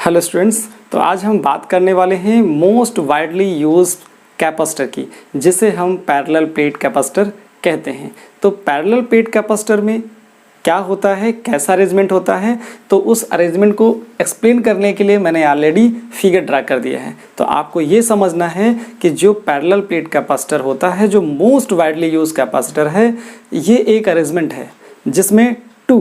Hello students, तो आज हम बात करने वाले हैं मोस्ट वाइडली यूज्ड कैपेसिटर की, जिसे हम पैरेलल प्लेट कैपेसिटर कहते हैं। तो पैरेलल प्लेट कैपेसिटर में क्या होता है, कैसा अरेंजमेंट होता है, तो उस अरेंजमेंट को एक्सप्लेन करने के लिए मैंने ऑलरेडी फिगर ड्रा कर दिया है। तो आपको ये समझना है कि जो पैरेलल प्लेट कैपेसिटर होता है, जो मोस्ट वाइडली यूज कैपेसिटर है, ये एक अरेंजमेंट है जिसमें टू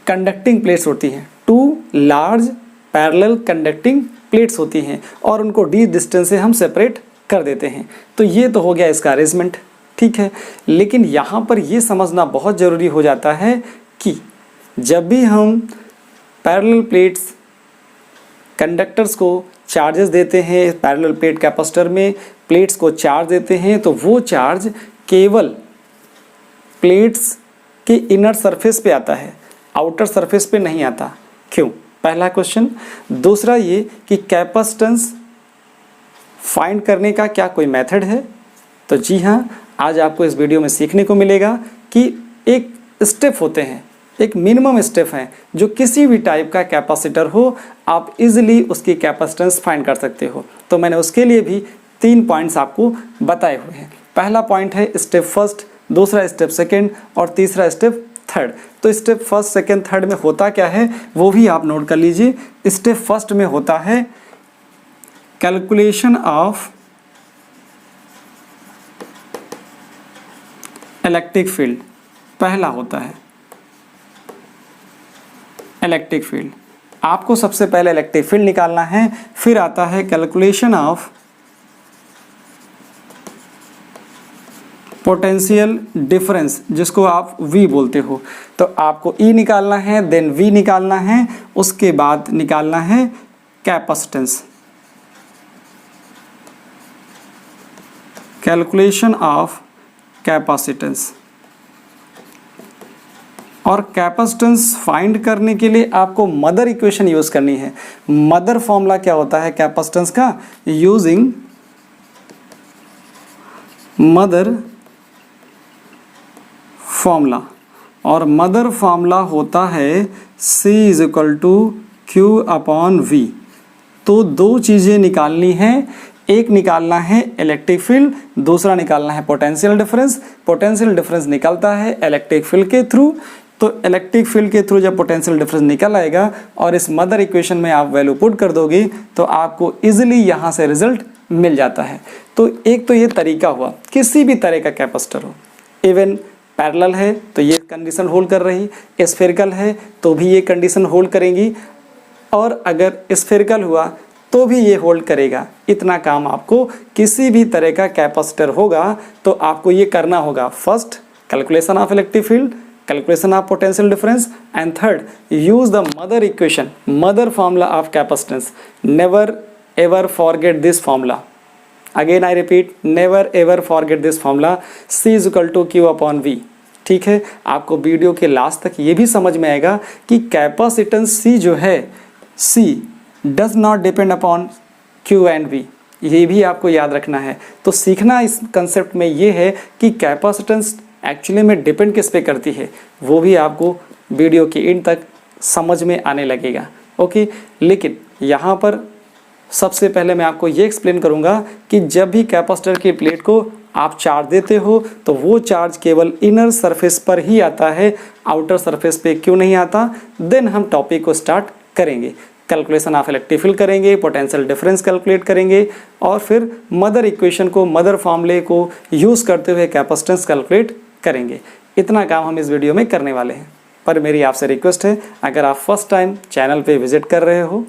कंडक्टिंग प्लेट्स होती हैं, two large parallel conducting plates होती हैं और उनको डी डिस्टेंस से हम सेपरेट कर देते हैं। तो ये तो हो गया इसका अरेंजमेंट, ठीक है। लेकिन यहाँ पर ये समझना बहुत ज़रूरी हो जाता है कि जब भी हम पैरेलल प्लेट्स कंडक्टर्स को चार्जेस देते हैं, पैरेलल प्लेट कैपेसिटर में प्लेट्स को चार्ज देते हैं, तो वो चार्ज केवल प्लेट्स के इनर सरफेस पे आता है, आउटर सरफेस पे नहीं आता। क्यों? पहला क्वेश्चन। दूसरा ये कि कैपेसिटेंस फाइंड करने का क्या कोई मेथड है? तो जी हाँ, आज आपको इस वीडियो में सीखने को मिलेगा कि एक स्टेप होते हैं, एक मिनिमम स्टेप है जो किसी भी टाइप का कैपेसिटर हो, आप इजीली उसकी कैपेसिटेंस फाइंड कर सकते हो। तो मैंने उसके लिए भी 3 पॉइंट्स आपको बताए हुए हैं। पहला पॉइंट है स्टेप फर्स्ट, दूसरा स्टेप सेकेंड और तीसरा स्टेप थर्ड। तो स्टेप फर्स्ट, सेकेंड, थर्ड में होता क्या है वो भी आप नोट कर लीजिए। स्टेप फर्स्ट में होता है कैलकुलेशन ऑफ इलेक्ट्रिक फील्ड। पहला होता है इलेक्ट्रिक फील्ड। आपको सबसे पहले इलेक्ट्रिक फील्ड निकालना है, फिर आता है कैलकुलेशन ऑफ पोटेंशियल डिफरेंस, जिसको आप V बोलते हो। तो आपको E निकालना है, देन V निकालना है, उसके बाद निकालना है कैपेसिटेंस, कैलकुलेशन ऑफ कैपेसिटेंस। और कैपेसिटेंस फाइंड करने के लिए आपको मदर इक्वेशन यूज करनी है। मदर फॉर्मूला क्या होता है कैपेसिटेंस का? यूजिंग मदर फॉर्मूला, और मदर फॉर्मूला होता है C = Q/V। तो दो चीज़ें निकालनी हैं, एक निकालना है इलेक्ट्रिक फील्ड, दूसरा निकालना है पोटेंशियल डिफरेंस। पोटेंशियल डिफरेंस निकलता है इलेक्ट्रिक फील्ड के थ्रू। तो इलेक्ट्रिक फील्ड के थ्रू जब पोटेंशियल डिफरेंस निकल आएगा और इस मदर इक्वेशन में आप वैल्यू पुट कर दोगे तो आपको इजीली यहाँ से रिजल्ट मिल जाता है। तो एक तो ये तरीका हुआ, किसी भी तरह का कैपेसिटर हो, इवन पैरेलल है तो ये कंडीशन होल्ड कर रही, स्फेरिकल है तो भी ये कंडीशन होल्ड करेंगी, और अगर स्फेरिकल हुआ तो भी ये होल्ड करेगा। इतना काम आपको किसी भी तरह का कैपेसिटर होगा तो आपको ये करना होगा। First, calculation of electric field, calculation of potential difference, and third, use the mother equation, mother formula of capacitance. Never ever forget this formula. Again I repeat, never ever forget this formula, C = Q/V। ठीक है, आपको video के last तक ये भी समझ में आएगा कि कैपेसिटेंस C जो है, C does not depend upon Q and V, ये भी आपको याद रखना है। तो सीखना इस कंसेप्ट में ये है कि कैपेसिटेंस एक्चुअली में डिपेंड किस पे करती है, वो भी आपको वीडियो के एंड तक समझ में आने लगेगा। ओके, लेकिन यहाँ पर सबसे पहले मैं आपको ये एक्सप्लेन करूँगा कि जब भी कैपेसिटर की प्लेट को आप चार्ज देते हो तो वो चार्ज केवल इनर सरफेस पर ही आता है, आउटर सरफेस पे क्यों नहीं आता। देन हम टॉपिक को स्टार्ट करेंगे, कैलकुलेशन ऑफ इलेक्ट्रिक फील्ड करेंगे, पोटेंशियल डिफरेंस कैलकुलेट करेंगे, और फिर मदर इक्वेशन को, मदर फॉर्मूले को यूज़ करते हुए कैपेसिटेंस कैलकुलेट करेंगे। इतना काम हम इस वीडियो में करने वाले हैं। पर मेरी आपसे रिक्वेस्ट है, अगर आप फर्स्ट टाइम चैनल पे विजिट कर रहे हो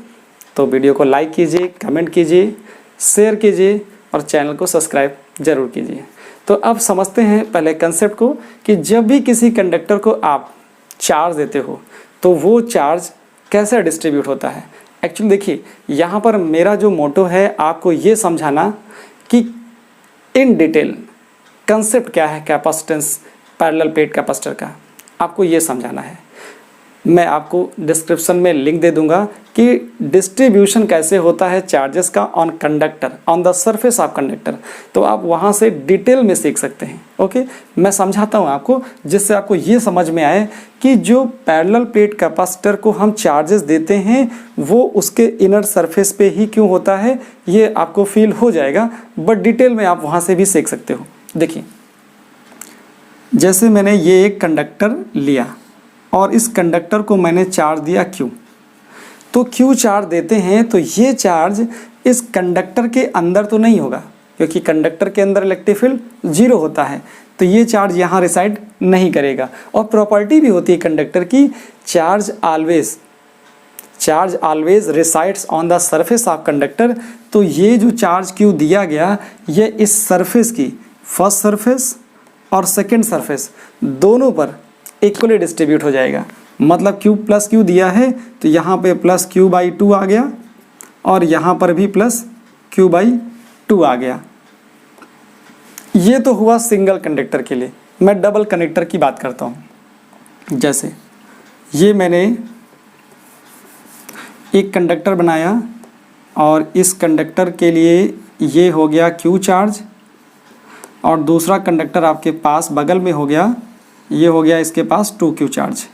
तो वीडियो को लाइक कीजिए, कमेंट कीजिए, शेयर कीजिए और चैनल को सब्सक्राइब जरूर कीजिए। तो अब समझते हैं पहले कंसेप्ट को कि जब भी किसी कंडक्टर को आप चार्ज देते हो तो वो चार्ज कैसे डिस्ट्रीब्यूट होता है। एक्चुअली देखिए, यहाँ पर मेरा जो मोटो है आपको ये समझाना कि इन डिटेल कंसेप्ट क्या है कैपेसिटेंस पैरेलल प्लेट कैपेसिटर का, आपको ये समझाना है। मैं आपको डिस्क्रिप्शन में लिंक दे दूंगा कि डिस्ट्रीब्यूशन कैसे होता है चार्जेस का on conductor, on the surface of conductor, तो आप वहाँ से डिटेल में सीख सकते हैं। ओके, मैं समझाता हूँ आपको जिससे आपको ये समझ में आए कि जो पैरेलल प्लेट कैपेसिटर को हम चार्जेस देते हैं वो उसके इनर सरफेस पे ही क्यों होता है, ये आपको फील हो जाएगा, बट डिटेल में आप वहाँ से भी सीख सकते हो। देखिए, जैसे मैंने ये एक कंडक्टर लिया और इस कंडक्टर को मैंने चार्ज दिया Q, तो Q चार्ज देते हैं तो ये चार्ज इस कंडक्टर के अंदर तो नहीं होगा, क्योंकि कंडक्टर के अंदर इलेक्ट्रिक फील्ड 0 होता है, तो ये चार्ज यहाँ रिसाइड नहीं करेगा। और प्रॉपर्टी भी होती है कंडक्टर की, charge always resides on the surface of conductor. तो ये जो चार्ज Q दिया गया, ये इस सरफेस की फर्स्ट सरफेस और सेकेंड सरफेस दोनों पर इक्वली डिस्ट्रीब्यूट हो जाएगा। मतलब Q प्लस Q दिया है तो यहाँ पे प्लस Q/2 आ गया और यहाँ पर भी प्लस Q/2 आ गया। ये तो हुआ सिंगल कंडक्टर के लिए। मैं डबल कनेक्टर की बात करता हूँ। जैसे ये मैंने एक कंडक्टर बनाया और इस कंडक्टर के लिए ये हो गया Q चार्ज और दूसरा कंडक्टर आपके पास बगल में हो गया, ये हो गया इसके पास 2Q चार्ज।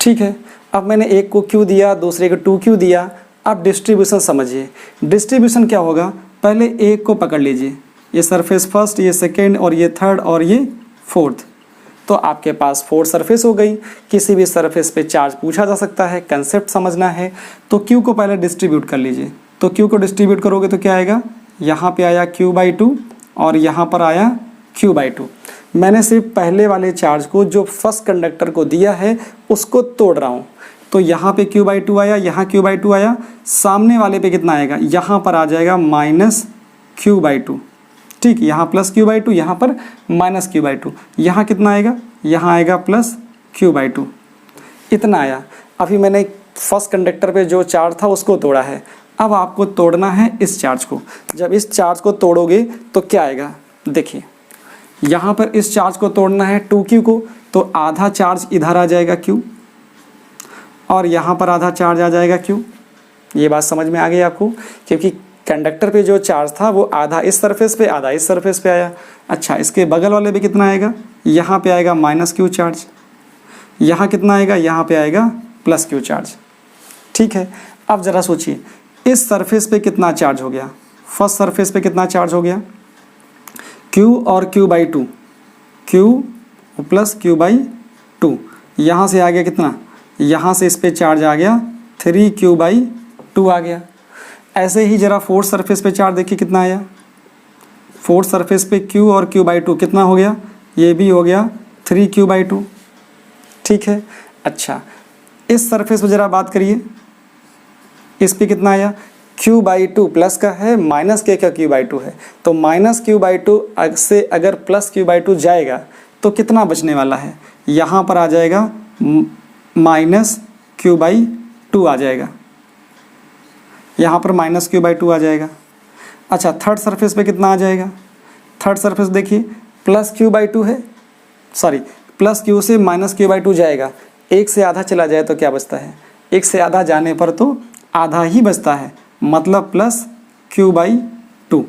ठीक है, अब मैंने एक को Q दिया, दूसरे को 2Q दिया। अब डिस्ट्रीब्यूशन समझिए। डिस्ट्रीब्यूशन क्या होगा, पहले एक को पकड़ लीजिए, ये सरफेस फर्स्ट, ये सेकेंड और ये थर्ड और ये फोर्थ, तो आपके पास 4 सरफेस हो गई। किसी भी सरफेस पे चार्ज पूछा जा सकता है, कंसेप्ट समझना है। तो Q को पहले डिस्ट्रीब्यूट कर लीजिए। तो Q को डिस्ट्रीब्यूट करोगे तो क्या आएगा, यहाँ पे आया Q/2 और यहाँ पर आया Q/2। मैंने सिर्फ पहले वाले चार्ज को जो फर्स्ट कंडक्टर को दिया है उसको तोड़ रहा हूँ। तो यहाँ पे Q/2 आया, यहाँ Q/2 आया, सामने वाले पे कितना आएगा, यहाँ पर आ जाएगा -Q/2। ठीक, यहाँ प्लस Q/2, यहाँ पर माइनस Q/2। यहाँ कितना आएगा, यहाँ आएगा प्लस Q/2। इतना आया। अभी मैंने फर्स्ट कंडक्टर पे जो चार्ज था उसको तोड़ा है। अब आपको तोड़ना है इस चार्ज को। जब इस चार्ज को तोड़ोगे तो क्या आएगा, देखिए यहाँ पर इस चार्ज को तोड़ना है 2Q को, तो आधा चार्ज इधर आ जाएगा Q और यहाँ पर आधा चार्ज आ जाएगा Q। ये बात समझ में आ गई आपको, क्योंकि कंडक्टर पे जो चार्ज था वो आधा इस सरफेस पे आधा इस सरफेस पे आया। अच्छा, इसके बगल वाले पे कितना आएगा, यहाँ पे आएगा -Q चार्ज, यहाँ कितना आएगा, यहाँ पे आएगा +Q चार्ज। ठीक है, अब ज़रा सोचिए इस सरफेस पे कितना चार्ज हो गया, फर्स्ट सरफेस पे कितना चार्ज हो गया, Q और Q/2, Q प्लस Q/2। यहाँ से आ गया कितना, यहाँ से इस पे चार्ज आ गया 3Q/2 आ गया। ऐसे ही ज़रा फोर्थ सरफेस पे चार्ज देखिए कितना आया, फोर्थ सरफेस पे Q और Q/2 कितना हो गया, ये भी हो गया 3Q/2। ठीक है, अच्छा इस सरफेस पे ज़रा बात करिए, इस पे कितना आया, Q/2 प्लस का है, माइनस के का Q/2 है, तो -Q/2 से अगर +Q/2 जाएगा तो कितना बचने वाला है, यहाँ पर आ जाएगा -Q/2 आ जाएगा, यहाँ पर -Q/2 आ जाएगा। अच्छा, थर्ड सरफेस पे कितना आ जाएगा, थर्ड सरफेस देखिए +Q/2 है, सॉरी +Q से -Q/2 जाएगा, एक से आधा चला जाए तो क्या बचता है, एक से आधा जाने पर तो आधा ही बचता है, मतलब +Q/2।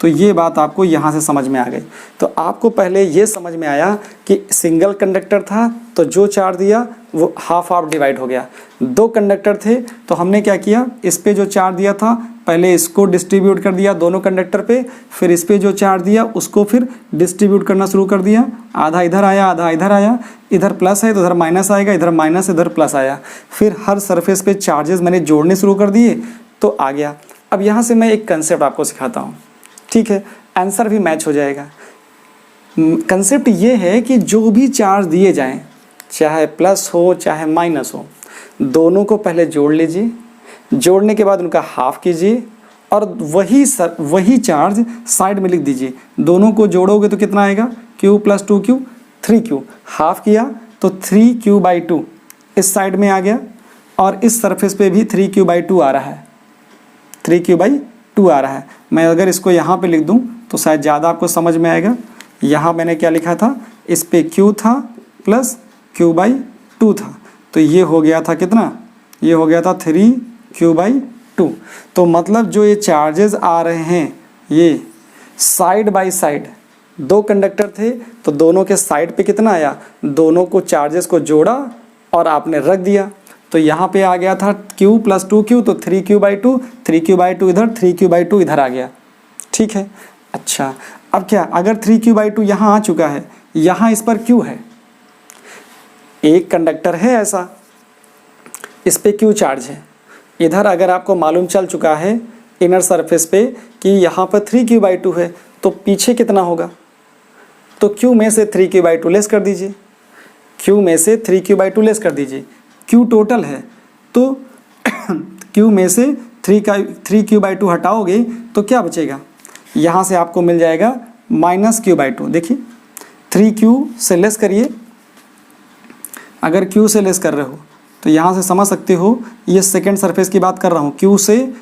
तो ये बात आपको यहाँ से समझ में आ गई। तो आपको पहले ये समझ में आया कि सिंगल कंडक्टर था तो जो चार्ज दिया वो हाफ डिवाइड हो गया। 2 कंडक्टर थे तो हमने क्या किया, इस पे जो चार्ज दिया था पहले इसको डिस्ट्रीब्यूट कर दिया दोनों कंडक्टर पे, फिर इस पे जो चार्ज दिया उसको फिर डिस्ट्रीब्यूट करना शुरू कर दिया। आधा इधर आया, आधा इधर आया, इधर प्लस है तो इधर माइनस आएगा, इधर माइनस इधर प्लस आया। फिर हर सरफेस पे चार्जेस मैंने जोड़ने शुरू कर दिए तो आ गया। अब यहाँ से मैं एक कंसेप्ट आपको सिखाता हूँ, ठीक है, आंसर भी मैच हो जाएगा। कंसेप्ट ये है कि जो भी चार्ज दिए जाएं, चाहे प्लस हो चाहे माइनस हो, दोनों को पहले जोड़ लीजिए, जोड़ने के बाद उनका हाफ कीजिए और वही चार्ज साइड में लिख दीजिए। दोनों को जोड़ोगे तो कितना आएगा, Q + 2Q 3Q। हाफ किया तो 3Q/2 इस साइड में आ गया और इस सरफेस पे भी 3Q/2 आ रहा है, 3Q/2 आ रहा है। मैं अगर इसको यहाँ पे लिख दूँ तो शायद ज़्यादा आपको समझ में आएगा। यहाँ मैंने क्या लिखा था, इस पे Q था प्लस Q/2 था, तो ये हो गया था कितना, ये हो गया था 3Q/2। तो मतलब जो ये चार्जेस आ रहे हैं ये साइड बाय साइड, दो कंडक्टर थे तो दोनों के साइड पे कितना आया, दोनों को चार्जेस को जोड़ा और आपने रख दिया, तो यहाँ पे आ गया था Q + 2Q, तो 3Q/2, 3Q/2 इधर, 3Q/2 इधर आ गया। ठीक है, अच्छा अब क्या, अगर 3Q/2 यहाँ आ चुका है, यहाँ इस पर Q है, एक कंडक्टर है ऐसा, इस पे Q चार्ज है, इधर अगर आपको मालूम चल चुका है इनर सरफेस पे कि यहाँ पर 3Q/2 है, तो पीछे कितना होगा, तो Q में से 3Q/2 लेस कर दीजिए, Q में से 3Q/2 लेस कर दीजिए, Q टोटल है, तो Q में से 3Q/2 हटाओगे तो क्या बचेगा, यहाँ से आपको मिल जाएगा -Q/2। देखिए 3Q से लेस करिए, अगर Q से लेस कर रहे हो तो यहाँ से समझ सकते हो, ये सेकेंड सरफेस की बात कर रहा हूँ, Q से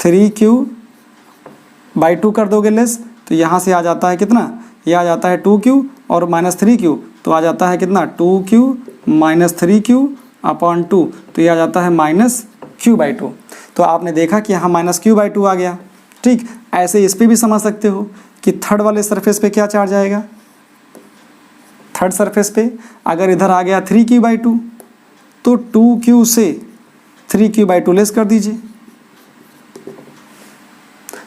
3Q/2 कर दोगे लेस, तो यहाँ से आ जाता है कितना, ये आ जाता है 2Q और -3Q, तो आ जाता है कितना 2Q - 3Q/2, तो ये आ जाता है -Q/2। तो आपने देखा कि यहाँ -Q/2 आ गया। ठीक, ऐसे इस पे भी समझ सकते हो कि थर्ड वाले सरफेस पे क्या चार्ज आएगा, थर्ड सरफेस पे अगर इधर आ गया 3Q/2, तो 2Q से 3Q/2 लेस कर दीजिए,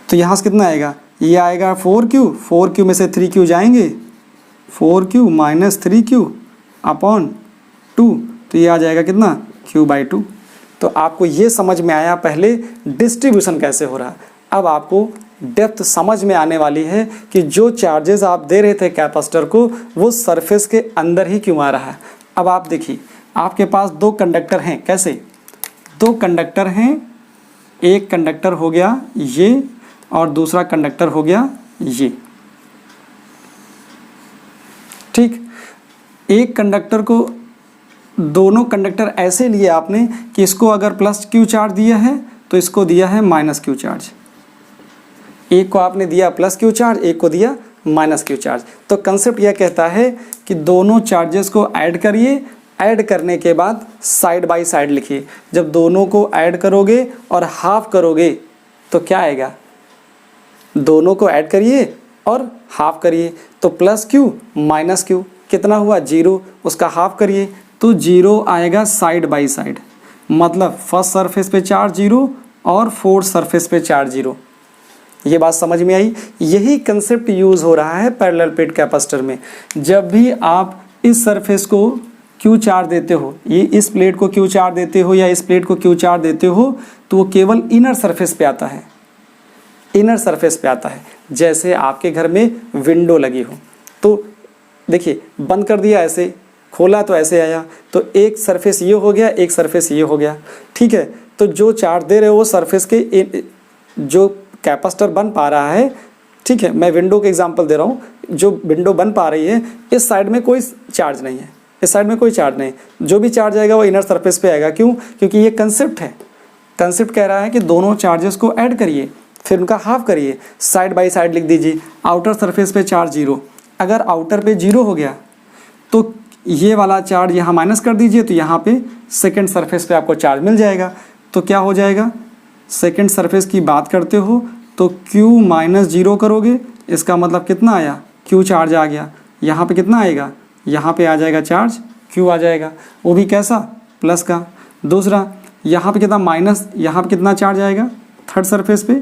तो यहाँ से कितना आएगा, ये आएगा 4Q में से 3Q जाएंगे, 4Q - 3Q/2, तो ये आ जाएगा कितना Q/2। तो आपको ये समझ में आया पहले डिस्ट्रीब्यूशन कैसे हो रहा है। अब आपको डेप्थ समझ में आने वाली है कि जो चार्जेस आप दे रहे थे कैपेसिटर को, वो सरफेस के अंदर ही क्यों आ रहा है। अब आप देखिए, आपके पास दो कंडक्टर हैं, कैसे, दो कंडक्टर हैं, एक कंडक्टर हो गया ये और दूसरा कंडक्टर हो गया ये। ठीक, एक कंडक्टर को, दोनों कंडक्टर ऐसे लिए आपने कि इसको अगर +Q चार्ज दिया है तो इसको दिया है -Q चार्ज, एक को आपने दिया +Q चार्ज, एक को दिया -Q चार्ज। तो कंसेप्ट यह कहता है कि दोनों चार्जेस को ऐड करिए, ऐड करने के बाद साइड बाय साइड लिखिए। जब दोनों को ऐड करोगे और हाफ करोगे तो क्या आएगा, दोनों को ऐड करिए और हाफ करिए, तो +Q -Q कितना हुआ 0, उसका हाफ करिए तो 0 आएगा साइड बाय साइड, मतलब फर्स्ट सरफेस पे चार्ज 0 और फोर्थ सरफेस पे चार्ज 0। ये बात समझ में आई। यही कंसेप्ट यूज़ हो रहा है पैरेलल प्लेट कैपेसिटर में। जब भी आप इस सरफेस को Q चार्ज देते हो, ये इस प्लेट को Q चार्ज देते हो या इस प्लेट को Q चार्ज देते हो, तो वो केवल इनर सरफेस पे आता है, इनर सरफेस पे आता है। जैसे आपके घर में विंडो लगी हो, तो देखिए बंद कर दिया ऐसे, खोला तो ऐसे आया, तो एक सरफेस ये हो गया, एक सरफेस ये हो गया। ठीक है, तो जो चार्ज दे रहे हो वो सरफेस के जो कैपेसिटर बन पा रहा है, ठीक है, मैं विंडो के एग्जांपल दे रहा हूँ, जो विंडो बन पा रही है इस साइड में कोई चार्ज नहीं है, इस साइड में कोई चार्ज नहीं, जो भी चार्ज आएगा वो इनर सरफेस पे आएगा। क्यों, क्योंकि ये कंसेप्ट है, कंसेप्ट कह रहा है कि दोनों चार्जेस को ऐड करिए फिर उनका हाफ करिए, साइड बाय साइड लिख दीजिए। आउटर सरफेस पे चार्ज 0, अगर आउटर पे 0 हो गया तो ये वाला चार्ज यहाँ माइनस कर दीजिए, तो यहाँ पे सेकेंड सरफेस पे आपको चार्ज मिल जाएगा। तो क्या हो जाएगा, सेकेंड सरफेस की बात करते हो तो Q - 0 करोगे, इसका मतलब कितना आया, Q चार्ज आ गया। यहाँ पे कितना आएगा, यहाँ पे आ जाएगा चार्ज Q आ जाएगा, वो भी कैसा, प्लस का। दूसरा यहाँ पे कितना माइनस, यहाँ पे कितना चार्ज आएगा थर्ड सरफेस पे,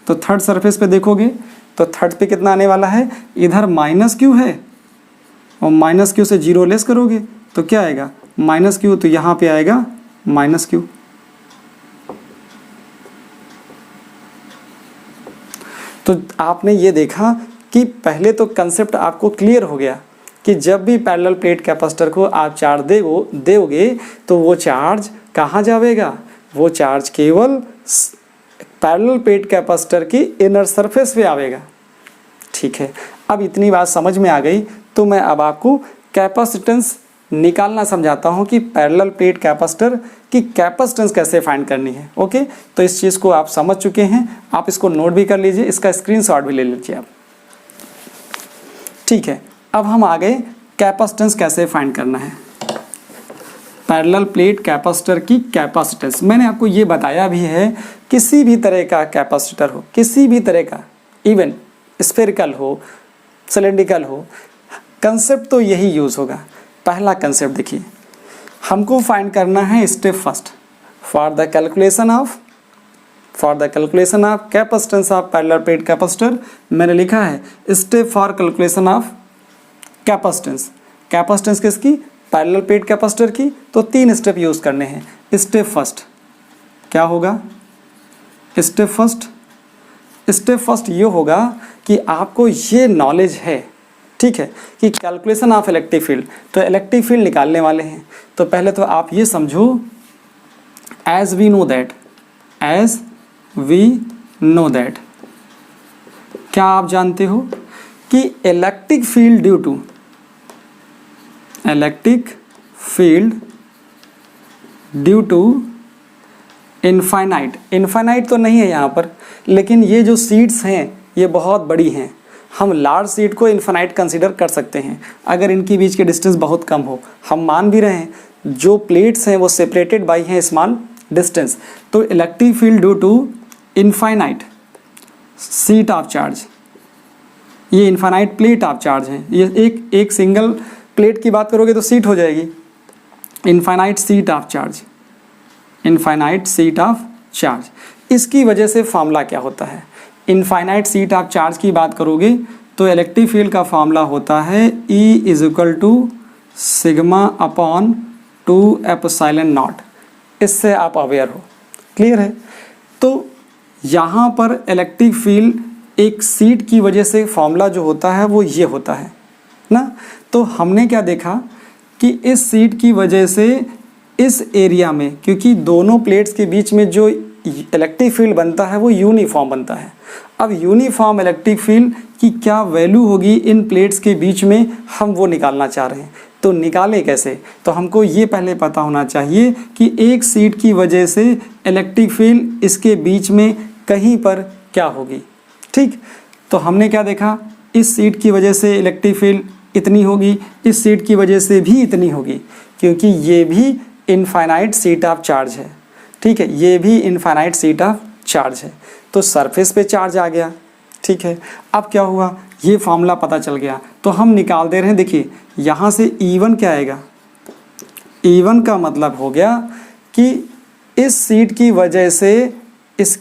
तो थर्ड सरफेस पे देखोगे तो थर्ड पे कितना आने वाला है, इधर -Q है और -Q से 0 लेस करोगे तो क्या आएगा, -Q, तो यहाँ पे आएगा -Q। तो आपने ये देखा कि पहले तो कंसेप्ट आपको क्लियर हो गया कि जब भी पैरेलल प्लेट कैपेसिटर को आप चार्ज दोगे तो वो चार्ज कहाँ जाएगा, वो चार्ज केवल पैरेलल प्लेट कैपेसिटर की इनर सरफेस पे आवेगा। ठीक है, अब इतनी बात समझ में आ गई तो मैं अब आपको कैपेसिटेंस निकालना समझाता हूँ कि पैरेलल प्लेट कैपेसिटर की कैपेसिटेंस कैसे फाइंड करनी है। ओके, तो इस चीज़ को आप समझ चुके हैं, आप इसको नोट भी कर लीजिए, इसका स्क्रीनशॉट भी ले लीजिए आप। ठीक है, अब हम आ गए कैपेसिटेंस कैसे फाइंड करना है। पैरेलल प्लेट कैपेसिटर की कैपेसिटेंस। मैंने आपको ये बताया भी है, किसी भी तरह का कैपेसिटर हो, किसी भी तरह का, इवन स्फेरिकल हो, सिलेंड्रिकल हो, कंसेप्ट तो यही यूज़ होगा। पहला कंसेप्ट देखिए, हमको फाइंड करना है step first for the calculation of capacitance of parallel plate capacitor. मैंने लिखा है step for calculation of capacitance. Capacitance किसकी? पैरेलल प्लेट कैपेसिटर की। तो 3 स्टेप यूज़ करने हैं। स्टेप फर्स्ट क्या होगा? स्टेप फर्स्ट ये होगा कि आपको ये नॉलेज है, ठीक है, कि कैलकुलेशन ऑफ इलेक्ट्रिक फील्ड, तो इलेक्ट्रिक फील्ड निकालने वाले हैं। तो पहले तो आप ये समझो, एज वी नो दैट, क्या आप जानते हो कि electric field due to infinite तो नहीं है यहाँ पर, लेकिन ये जो सीट्स हैं ये बहुत बड़ी हैं। हम लार्ज सीट को इनफाइनाइट कंसीडर कर सकते हैं अगर इनके बीच के डिस्टेंस बहुत कम हो। हम मान भी रहे हैं जो प्लेट्स हैं वो सेपरेटेड बाई हैं स्मॉल डिस्टेंस। तो electric field due to infinite sheet of charge, ये इनफाइनाइट प्लेट ऑफ चार्ज है। ये एक सिंगल प्लेट की बात करोगे तो सीट हो जाएगी, इनफाइनाइट सीट ऑफ चार्ज। इसकी वजह से फॉर्मूला क्या होता है? इनफाइनाइट सीट ऑफ चार्ज की बात करोगे तो इलेक्ट्रिक फील्ड का फॉर्मूला होता है E = सिग्मा अपॉन 2ε0। इससे आप अवेयर हो, क्लियर है? तो यहाँ पर इलेक्ट्रिक फील्ड एक सीट की वजह से फॉर्मूला जो होता है वो ये होता है ना। तो हमने क्या देखा कि इस सीट की वजह से इस एरिया में, क्योंकि दोनों प्लेट्स के बीच में जो इलेक्ट्रिक फील्ड बनता है वो यूनिफॉर्म बनता है। अब यूनिफॉर्म इलेक्ट्रिक फील्ड की क्या वैल्यू होगी इन प्लेट्स के बीच में, हम वो निकालना चाह रहे हैं। तो निकालें कैसे? तो हमको ये पहले पता होना चाहिए कि एक सीट की वजह से इलेक्ट्रिक फील्ड इसके बीच में कहीं पर क्या होगी, ठीक। तो हमने क्या देखा, इस सीट की वजह से इलेक्ट्रिक फील्ड इतनी होगी, इस सीट की वजह से भी इतनी होगी, क्योंकि ये भी इनफाइनाइट सीट ऑफ चार्ज है, ठीक है, ये भी इनफाइनाइट सीट ऑफ चार्ज है। तो सरफेस पे चार्ज आ गया, ठीक है। अब क्या हुआ, ये फार्मूला पता चल गया, तो हम निकाल दे रहे हैं। देखिए यहाँ से E1 क्या आएगा? E1 का मतलब हो गया कि इस सीट की वजह से इस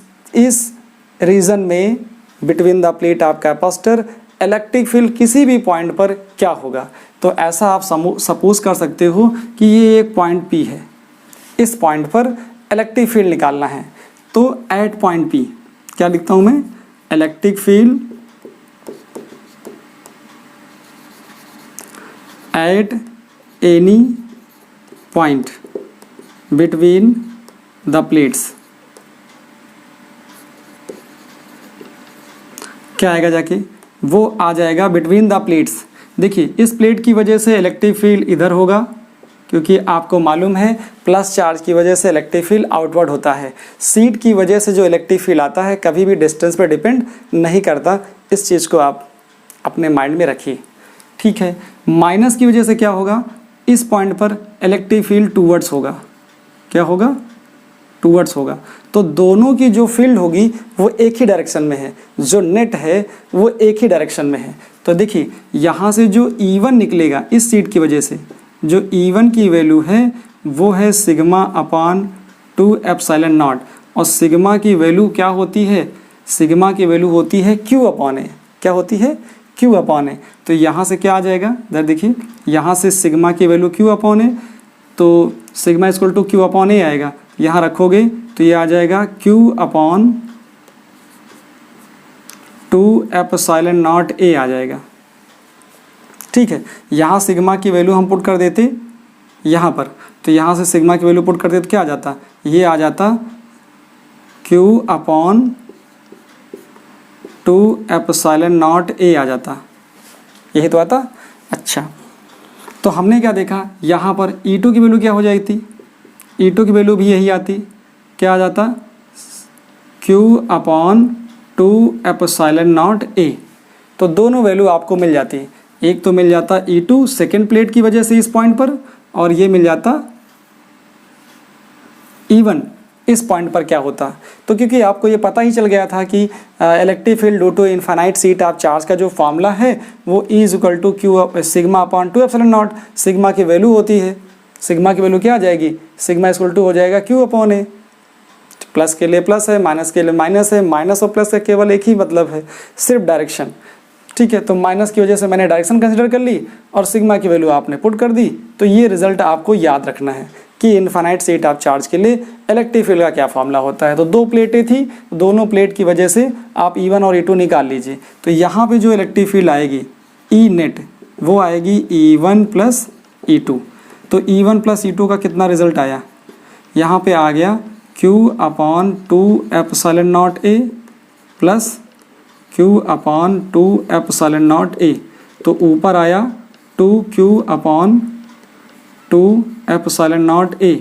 रीजन में between the plate of capacitor electric field किसी भी पॉइंट पर क्या होगा। तो ऐसा आप सपोज कर सकते हो कि ये एक पॉइंट P है, इस पॉइंट पर इलेक्ट्रिक फील्ड निकालना है। तो एट पॉइंट P क्या लिखता हूँ मैं? Electric field at any point between the plates. क्या आएगा जाके? वो आ जाएगा बिटवीन द प्लेट्स। देखिए इस प्लेट की वजह से इलेक्ट्रिक फील्ड इधर होगा, क्योंकि आपको मालूम है प्लस चार्ज की वजह से इलेक्ट्रिक फील्ड आउटवर्ड होता है। सीट की वजह से जो इलेक्ट्रिक फील्ड आता है कभी भी डिस्टेंस पर डिपेंड नहीं करता। इस चीज़ को आप अपने माइंड में रखिए, ठीक है। माइनस की वजह से क्या होगा, इस पॉइंट पर इलेक्ट्रिक फील्ड टूवर्ड्स होगा। क्या होगा? टूवर्ड्स होगा। तो दोनों की जो फील्ड होगी वो एक ही डायरेक्शन में है, जो नेट है वो एक ही डायरेक्शन में है। तो देखिए यहाँ से जो E1 निकलेगा इस सीट की वजह से, जो E1 की वैल्यू है वो है सिग्मा अपॉन 2ε0। और सिग्मा की वैल्यू क्या होती है? सिग्मा की वैल्यू होती है Q अपॉन ए। क्या होती है? Q upon A. तो यहाँ से क्या आ जाएगा? इधर देखिए, यहाँ से सिग्मा की वैल्यू Q अपॉन ए, तो sigma equal to Q upon A आएगा। यहाँ रखोगे तो ये आ जाएगा Q अपॉन 2ε0 A आ जाएगा, ठीक है। यहाँ सिग्मा की वैल्यू हम पुट कर देते यहाँ पर, तो यहाँ से सिग्मा की वैल्यू पुट कर देते क्या आ जाता? ये आ जाता Q अपॉन 2ε0 A आ जाता। यही तो आता। अच्छा, तो हमने क्या देखा, यहाँ पर E2 की वैल्यू क्या हो जाती थी? E2 की वैल्यू भी यही आती। क्या आ जाता? Q upon 2ε0 A। तो दोनों वैल्यू आपको मिल जाती है। एक तो मिल जाता E2 सेकेंड प्लेट की वजह से इस पॉइंट पर, और ये मिल जाता इवन इस पॉइंट पर क्या होता, तो क्योंकि आपको ये पता ही चल गया था कि electric field due to infinite sheet of charge का जो फॉर्मूला है वो E equal to q sigma upon 2 epsilon naught. Sigma की वैल्यू होती है, सिग्मा की वैल्यू क्या आ जाएगी, सिग्मा इक्वल टू हो जाएगा Q अपॉन A। प्लस के लिए प्लस है, माइनस के लिए माइनस है, माइनस और प्लस का केवल एक ही मतलब है, सिर्फ डायरेक्शन। ठीक है, तो माइनस की वजह से मैंने डायरेक्शन कंसिडर कर ली और सिग्मा की वैल्यू आपने पुट कर दी। तो ये रिजल्ट आपको याद रखना है कि इनफाइनाइट स्टेट ऑफ चार्ज के लिए इलेक्ट्रिक फील्ड का क्या फॉर्मूला होता है। तो दो प्लेटें थी, दोनों प्लेट की वजह से आप E1 और E2 निकाल लीजिए। तो यहाँ पे जो इलेक्ट्रिक फील्ड आएगी E नेट वो आएगी E1 प्लस E2। तो E1 प्लस E2 का कितना रिजल्ट आया, यहाँ पे आ गया Q upon 2 epsilon naught A plus Q upon 2 epsilon naught A। तो ऊपर आया 2Q upon 2 epsilon naught A।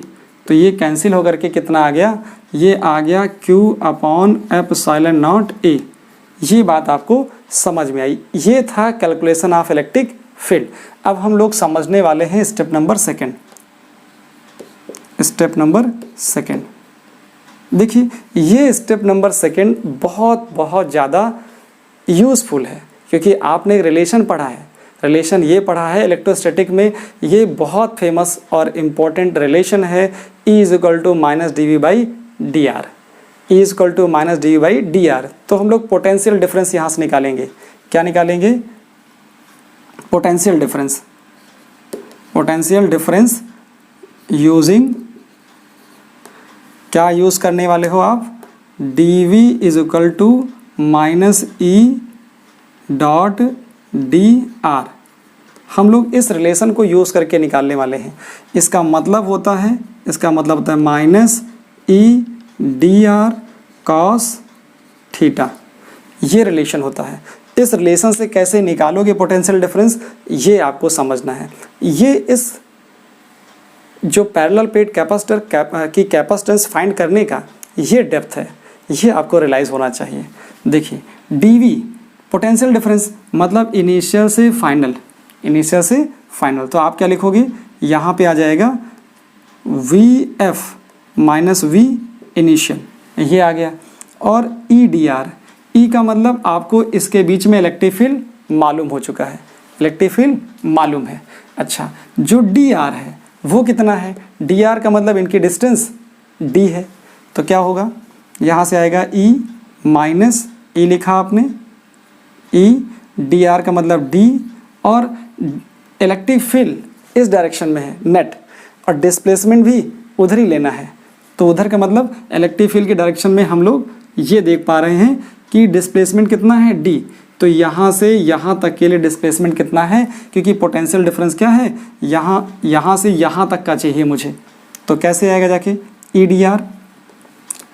तो ये कैंसिल होकर के कितना आ गया, ये आ गया Q upon epsilon naught A। ये बात आपको समझ में आई। ये था कैलकुलेशन ऑफ इलेक्ट्रिक फील्ड। अब हम लोग समझने वाले हैं step number second. Step number second देखिए, ये स्टेप नंबर सेकंड बहुत बहुत ज़्यादा यूज़फुल है क्योंकि आपने रिलेशन पढ़ा है। रिलेशन ये पढ़ा है इलेक्ट्रोस्टैटिक में, ये बहुत फेमस और इम्पोर्टेंट रिलेशन है। E is equal to minus D V by D R. E is equal to minus D V by D R. तो हम लोग पोटेंशियल डिफरेंस यहाँ से निकालेंगे। क्या निकालेंगे, potential difference. Potential difference using, क्या यूज़ करने वाले हो आप, D V is equal to minus E dot D R. हम लोग इस रिलेशन को यूज़ करके निकालने वाले हैं। इसका मतलब होता है minus E D R cos theta. ये रिलेशन होता है। इस रिलेशन से कैसे निकालोगे पोटेंशियल डिफरेंस, ये आपको समझना है। ये इस जो पैरेलल प्लेट कैपेसिटर की कैपेसिटेंस फाइंड करने का ये डेप्थ है, ये आपको रियलाइज़ होना चाहिए। देखिए dV पोटेंशियल डिफरेंस मतलब इनिशियल से फाइनल, इनिशियल से फाइनल। तो आप क्या लिखोगे, यहाँ पे आ जाएगा VF माइनस V इनिशियल, ये आ गया। और EDR, E का मतलब आपको इसके बीच में इलेक्ट्रिक फील्ड मालूम हो चुका है, इलेक्ट्रिक फील्ड मालूम है। अच्छा, जो DR है वो कितना है, DR का मतलब इनकी डिस्टेंस D है। तो क्या होगा, यहाँ से आएगा E माइनस E लिखा आपने, E DR का मतलब D, और इलेक्ट्रिक फील्ड इस डायरेक्शन में है नेट, और डिस्प्लेसमेंट भी उधर ही लेना है। तो उधर का मतलब इलेक्ट्रिक फील्ड की डायरेक्शन में हम लोग ये देख पा रहे हैं कि डिस्प्लेसमेंट कितना है D। तो यहाँ से यहाँ तक के लिए डिस्प्लेसमेंट कितना है, क्योंकि पोटेंशियल डिफरेंस क्या है, यहाँ से यहाँ तक का चाहिए मुझे। तो कैसे आएगा जाके EDR,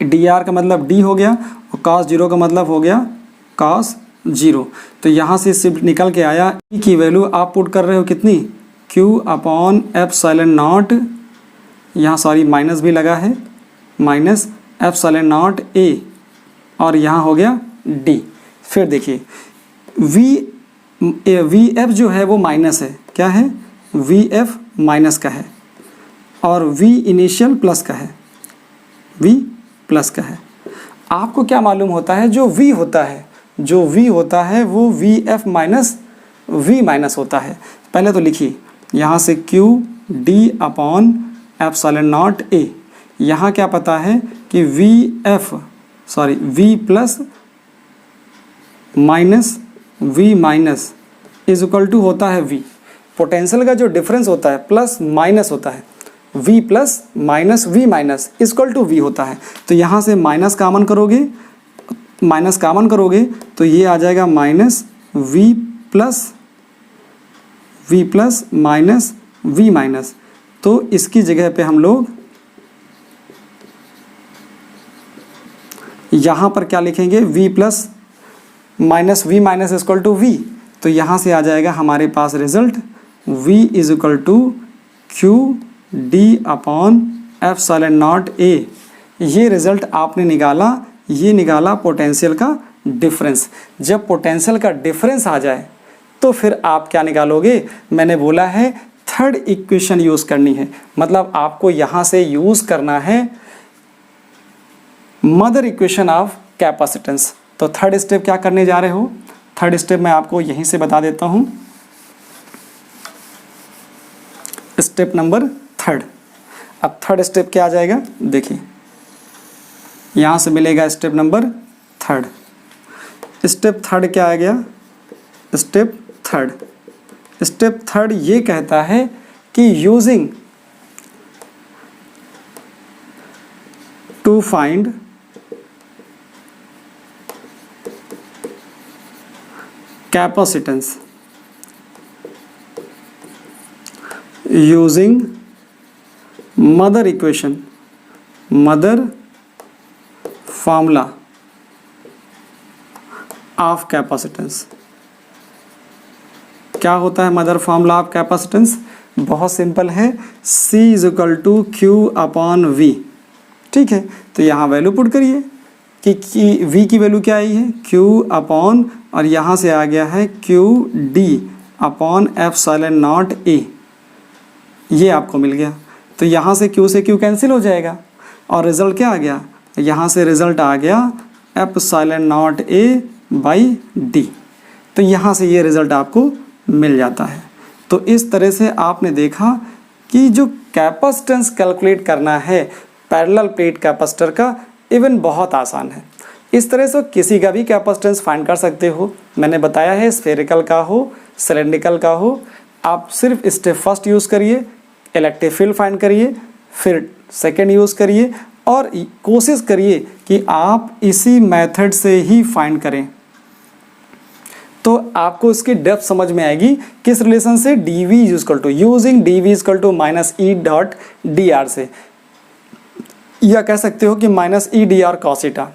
DR का मतलब D हो गया, और cos 0 का मतलब हो गया cos 0। तो यहाँ से सिर्फ निकल के आया E की वैल्यू आप पुट कर रहे हो कितनी, Q अपॉन एप्सिलॉन नॉट, यहाँ सॉरी माइनस भी लगा है, माइनस एप्सिलॉन नॉट A, और यहाँ हो गया D। फिर देखिए VF जो है वो माइनस है, क्या है, VF माइनस का है, और V इनिशियल प्लस का है, V प्लस का है। आपको क्या मालूम होता है, जो V होता है वो VF माइनस V माइनस होता है। पहले तो लिखिए यहाँ से Q D upon epsilon naught A। यहाँ क्या पता है कि V plus minus V minus is equal to होता है V। पोटेंशियल का जो डिफरेंस होता है प्लस माइनस होता है, V plus minus V minus equal to V होता है। तो यहाँ से माइनस कॉमन करोगे तो ये आ जाएगा minus V plus minus V minus. तो इसकी जगह पे हम लोग यहाँ पर क्या लिखेंगे, V plus minus V minus equal to V। तो यहाँ से आ जाएगा हमारे पास result V is equal to Q D upon epsilon naught A। ये रिजल्ट आपने निकाला, ये निकाला पोटेंशियल का डिफरेंस। जब पोटेंशियल का डिफरेंस आ जाए तो फिर आप क्या निकालोगे, मैंने बोला है थर्ड इक्वेशन यूज़ करनी है। मतलब आपको यहाँ से यूज़ करना है मदर इक्वेशन ऑफ कैपेसिटेंस। तो थर्ड स्टेप क्या करने जा रहे हो? थर्ड स्टेप मैं आपको यहीं से बता देता हूं। Step number third. अब थर्ड स्टेप क्या आ जाएगा? देखिए यहां से मिलेगा step number third. Step third क्या आ गया? स्टेप थर्ड ये कहता है कि using to find capacitance using mother equation, mother formula of capacitance. क्या होता है मदर फॉर्मूला ऑफ कैपेसिटेंस? बहुत सिंपल है, C is equal to Q upon V. ठीक है, तो यहाँ वैल्यू पुट करिए कि V की वैल्यू क्या आई है? Q अपॉन, और यहाँ से आ गया है QD upon epsilon naught A। ये आपको मिल गया। तो यहाँ से Q से Q कैंसिल हो जाएगा और रिजल्ट क्या आ गया? यहाँ से रिजल्ट आ गया epsilon naught A by D। तो यहाँ से ये रिजल्ट आपको मिल जाता है। तो इस तरह से आपने देखा कि जो कैपेसिटेंस कैलकुलेट करना है पैरेलल प्लेट कैपेसिटर का, इवन बहुत आसान है। इस तरह से किसी का भी कैपेसिटेंस फाइंड कर सकते हो। मैंने बताया है स्फेरिकल का हो, सिलेंड्रिकल का हो, आप सिर्फ स्टेप फर्स्ट यूज़ करिए, इलेक्ट्रिक फील्ड फाइंड करिए, फिर सेकेंड यूज़ करिए और कोशिश करिए कि आप इसी मेथड से ही फाइंड करें। तो आपको इसकी डेप्थ समझ में आएगी किस रिलेशन से, dV equal to using dV equal to minus E dot D R से, या कह सकते हो कि minus E D R cos theta.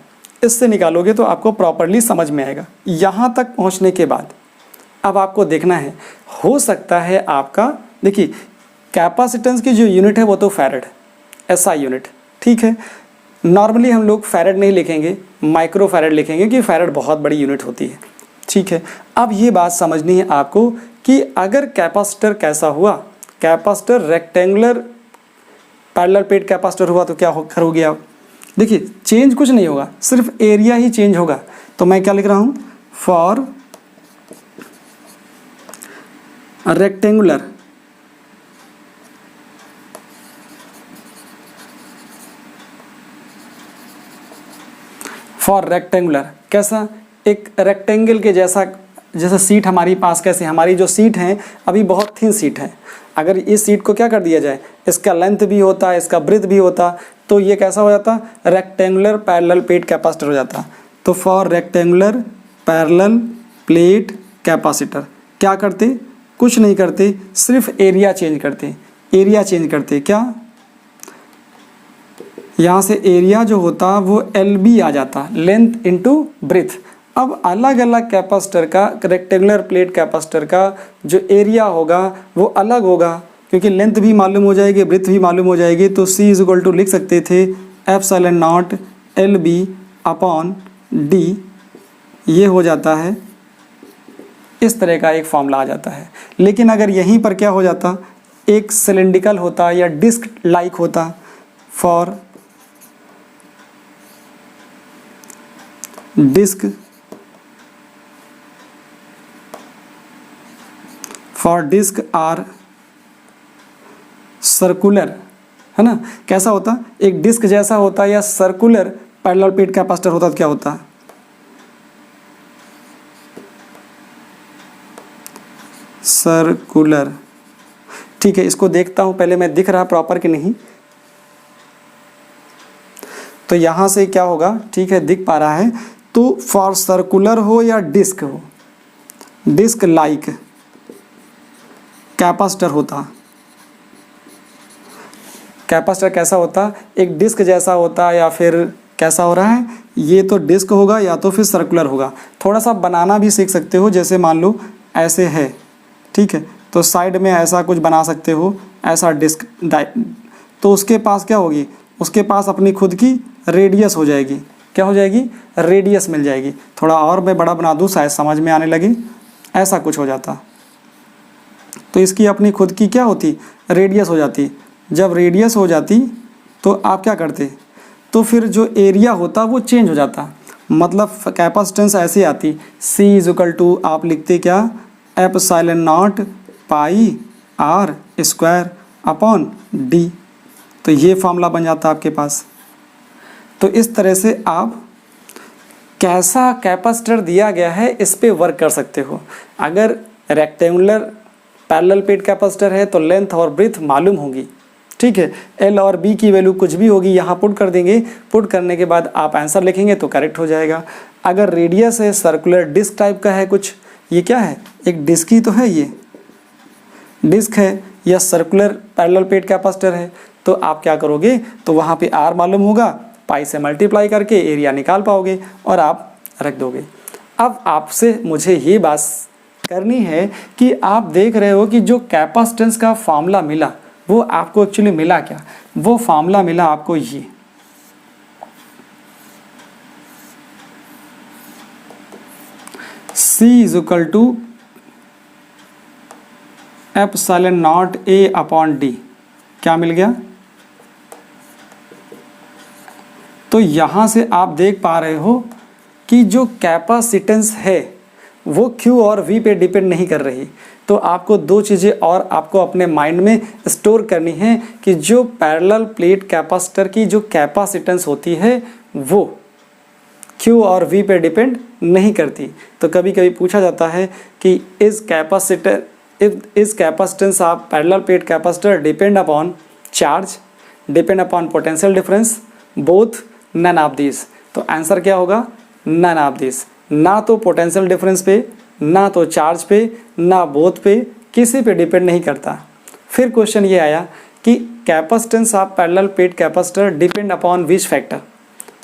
इससे निकालोगे तो आपको प्रॉपरली समझ में आएगा। यहाँ तक पहुँचने के बाद अब आपको देखना है, हो सकता है आपका, देखिए कैपेसिटेंस की जो यूनिट है वो तो फैरेड, SI यूनिट, ठीक है। नॉर्मली हम लोग फैरेड नहीं लिखेंगे, माइक्रो फैरेड लिखेंगे क्योंकि फैरेड बहुत बड़ी यूनिट होती है, ठीक है। अब ये बात समझनी है आपको कि अगर कैपेसिटर कैसा हुआ, capacitor rectangular parallel plate capacitor हुआ तो क्या करोगे आप? देखिए चेंज कुछ नहीं होगा, सिर्फ एरिया ही चेंज होगा। तो मैं क्या लिख रहा हूं? फॉर रेक्टेंगुलर कैसा? एक रेक्टेंगल के जैसा सीट हमारी पास, कैसे हमारी जो सीट है अभी बहुत थिन सीट है, अगर इस सीट को क्या कर दिया जाए, इसका लेंथ भी होता, इसका ब्रेथ भी होता, तो ये कैसा हो जाता? रेक्टेंगुलर पैरेलल प्लेट कैपेसिटर हो जाता। तो for rectangular parallel plate capacitor क्या करते? कुछ नहीं करते, सिर्फ एरिया चेंज करते। क्या? यहाँ से एरिया जो होता वो LB आ जाता, लेंथ इनटू ब्रेथ। अब अलग अलग कैपेसिटर का, रेक्टेंगुलर प्लेट कैपेसिटर का जो एरिया होगा वो अलग होगा, क्योंकि लेंथ भी मालूम हो जाएगी, ब्रेथ भी मालूम हो जाएगी। तो C इज इक्वल टू लिख सकते थे epsilon not LB upon D। ये हो जाता है, इस तरह का एक फॉर्मूला आ जाता है। लेकिन अगर यहीं पर क्या हो जाता, एक सिलेंड्रिकल होता या डिस्क लाइक होता, फॉर डिस्क आर सर्कुलर, है ना? कैसा होता? एक डिस्क जैसा होता या सर्कुलर पैरेलल प्लेट कैपेसिटर होता तो क्या होता? सर्कुलर। ठीक है, इसको देखता हूं पहले मैं, दिख रहा प्रॉपर कि नहीं। तो यहां से क्या होगा? ठीक है, दिख पा रहा है। तो फॉर सर्कुलर हो या डिस्क हो, डिस्क लाइक कैपेसिटर होता, कैपेसिटर कैसा होता? एक डिस्क जैसा होता, या फिर कैसा हो रहा है, ये तो डिस्क होगा या तो फिर सर्कुलर होगा। थोड़ा सा बनाना भी सीख सकते हो, जैसे मान लो ऐसे है, ठीक है, तो साइड में ऐसा कुछ बना सकते हो, ऐसा डिस्क तो उसके पास क्या होगी? उसके पास अपनी खुद की रेडियस हो जाएगी। क्या हो जाएगी? रेडियस मिल जाएगी। थोड़ा और मैं बड़ा बना दूँ शायद समझ में आने लगे, ऐसा कुछ हो जाता। तो इसकी अपनी खुद की क्या होती? रेडियस हो जाती। जब रेडियस हो जाती तो आप क्या करते? तो तो फिर जो एरिया होता वो चेंज हो जाता। मतलब कैपेसिटेंस ऐसी आती, C इज इक्वल टू आप लिखते क्या, epsilon naught pi R square upon D. तो ये फॉर्मूला बन जाता आपके पास। तो इस तरह से आप कैसा कैपेसिटर दिया गया है इस पे वर्क कर सकते हो। अगर रेक्टेंगुलर पैरेलल प्लेट कैपेसिटर है तो लेंथ और ब्रेथ मालूम होगी, ठीक है। एल और बी की वैल्यू कुछ भी होगी यहाँ पुट कर देंगे, पुट करने के बाद आप आंसर लिखेंगे तो करेक्ट हो जाएगा। अगर रेडियस है, सर्कुलर डिस्क टाइप का है कुछ, ये क्या है, एक डिस्क ही तो है, ये डिस्क है या सर्कुलर पैरेलल प्लेट कैपेसिटर है, तो आप क्या करोगे, तो वहाँ पे आर मालूम होगा, पाई से मल्टीप्लाई करके एरिया निकाल पाओगे और आप रख दोगे। अब आपसे मुझे ये बात करनी है कि आप देख रहे हो कि जो कैपेसिटेंस का फॉर्मूला मिला वो आपको एक्चुअली मिला क्या, वो फॉर्मूला मिला आपको ये, C is equal to epsilon naught A upon D। क्या मिल गया, तो यहाँ से आप देख पा रहे हो कि जो कैपेसिटेंस है वो Q और V पे डिपेंड नहीं कर रही। तो आपको दो चीज़ें और आपको अपने माइंड में स्टोर करनी है कि जो पैरेलल प्लेट कैपेसिटर की जो कैपेसिटेंस होती है वो Q और V पे डिपेंड नहीं करती। तो कभी कभी पूछा जाता है कि इस capacitance of parallel plate capacitor depend upon charge, depend upon potential difference, both, none of this. तो आंसर क्या होगा, नन ऑफ दिस। ना तो पोटेंशियल डिफरेंस पे, ना तो चार्ज पे, ना बोथ पे, किसी पे डिपेंड नहीं करता। फिर क्वेश्चन ये आया कि capacitance of parallel plate capacitor depend upon which factor.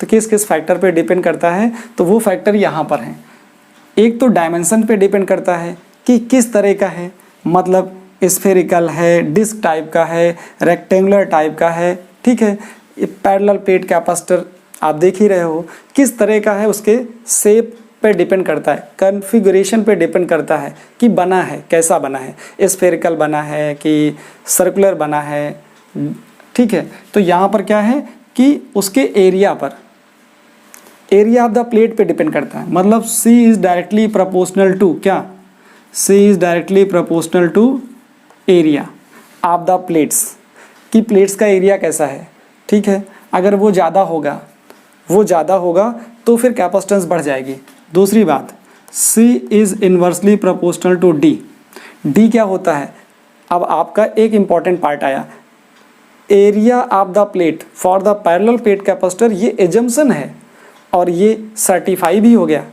तो किस किस फैक्टर पे डिपेंड करता है, तो वो फैक्टर यहाँ पर हैं। एक तो डायमेंशन पे डिपेंड करता है कि किस तरह का है, मतलब स्फेरिकल है, डिस्क टाइप का है, रेक्टेंगुलर टाइप का है, ठीक है। ये पैरेलल प्लेट कैपेसिटर आप देख ही रहे हो किस तरह का है, उसके शेप पे डिपेंड करता है, कॉन्फ़िगरेशन पे डिपेंड करता है कि बना है कैसा बना है, स्फेरिकल बना है कि सर्कुलर बना है, ठीक है। तो यहाँ पर क्या है कि उसके एरिया पर, एरिया ऑफ द प्लेट पे डिपेंड करता है। मतलब C is directly proportional to क्या, C is directly proportional to area of the plates, कि प्लेट्स का एरिया कैसा है, ठीक है। अगर वो ज़्यादा होगा तो फिर कैपेसिटेंस बढ़ जाएगी। दूसरी बात, C is inversely proportional to D। D क्या होता है, अब आपका एक इम्पॉर्टेंट पार्ट आया, area of the plate for the parallel plate capacitor. ये एजम्पशन है और ये सर्टिफाई भी हो गया,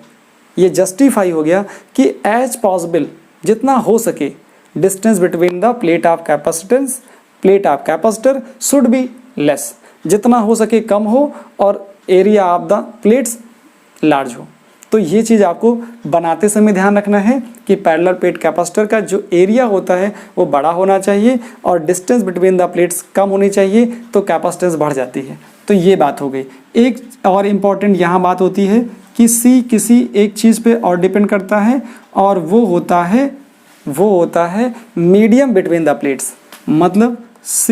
ये जस्टिफाई हो गया कि एज पॉसिबल जितना हो सके distance between the plate of capacitor should be less, जितना हो सके कम हो और area of the plates large हो। तो ये चीज़ आपको बनाते समय ध्यान रखना है कि पैरेलल प्लेट कैपेसिटर का जो एरिया होता है वो बड़ा होना चाहिए और डिस्टेंस बिटवीन द प्लेट्स कम होनी चाहिए, तो कैपेसिटेंस बढ़ जाती है। तो ये बात हो गई। एक और इम्पॉर्टेंट यहाँ बात होती है कि C किसी एक चीज़ पे और डिपेंड करता है और वो होता है मीडियम बिटवीन द प्लेट्स। मतलब C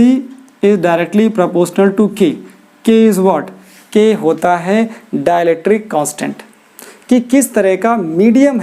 is directly proportional to K। K is what, K होता है डाइलेक्ट्रिक कांस्टेंट, कि किस तरह का मीडियम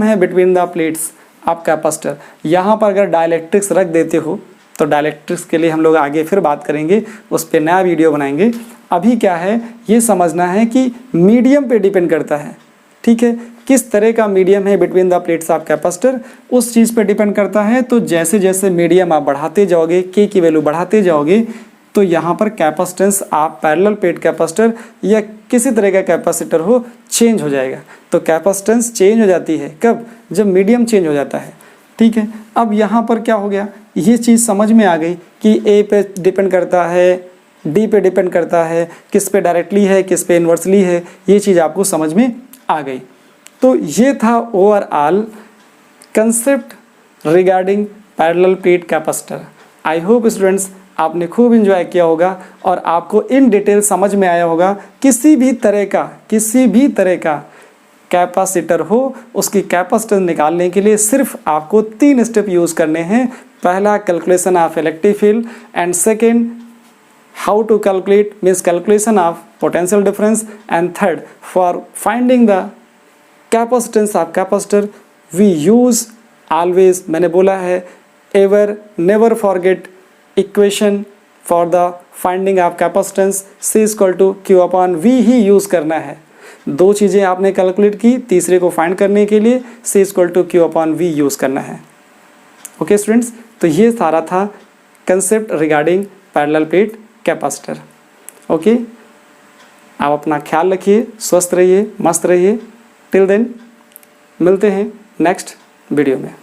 है between the plates of capacitor. यहाँ पर अगर डाइलेक्ट्रिक्स रख देते हो तो डाइलेक्ट्रिक्स के लिए हम लोग आगे फिर बात करेंगे, उस पर नया वीडियो बनाएंगे। अभी क्या है ये समझना है कि मीडियम पे डिपेंड करता है, ठीक है। किस तरह का मीडियम है between the plates of capacitor, उस चीज़ पे डिपेंड करता है। तो जैसे जैसे मीडियम आप बढ़ाते जाओगे, K की वैल्यू बढ़ाते जाओगे, तो यहाँ पर कैपेसिटेंस आप पैरेलल प्लेट कैपेसिटर या किसी तरह का कैपेसिटर हो चेंज हो जाएगा। तो कैपेसिटेंस चेंज हो जाती है कब, जब मीडियम चेंज हो जाता है, ठीक है। अब यहाँ पर क्या हो गया, ये चीज़ समझ में आ गई कि A पे डिपेंड करता है, D पे डिपेंड करता है, किस पे डायरेक्टली है, किस पे इन्वर्सली है, ये चीज़ आपको समझ में आ गई। तो ये था overall concept regarding parallel plate capacitor. I hope students आपने खूब एंजॉय किया होगा और आपको इन डिटेल समझ में आया होगा। किसी भी तरह का कैपेसिटर हो उसकी कैपेसिटेंस निकालने के लिए सिर्फ आपको 3 स्टेप यूज़ करने हैं। पहला calculation of electric field and second how to calculate means calculation of potential difference, and third for finding the capacitance of capacitor we use always, मैंने बोला है ever never forget equation for the finding of capacitance C equal to Q upon V ही use करना है। दो चीज़ें आपने calculate की, तीसरे को फाइंड करने के लिए C equal to Q upon V use करना है। ओके स्टूडेंट्स, तो ये सारा था concept regarding parallel plate capacitor. Okay, आप अपना ख्याल रखिए, स्वस्थ रहिए, मस्त रहिए। टिल देन मिलते हैं नेक्स्ट वीडियो में।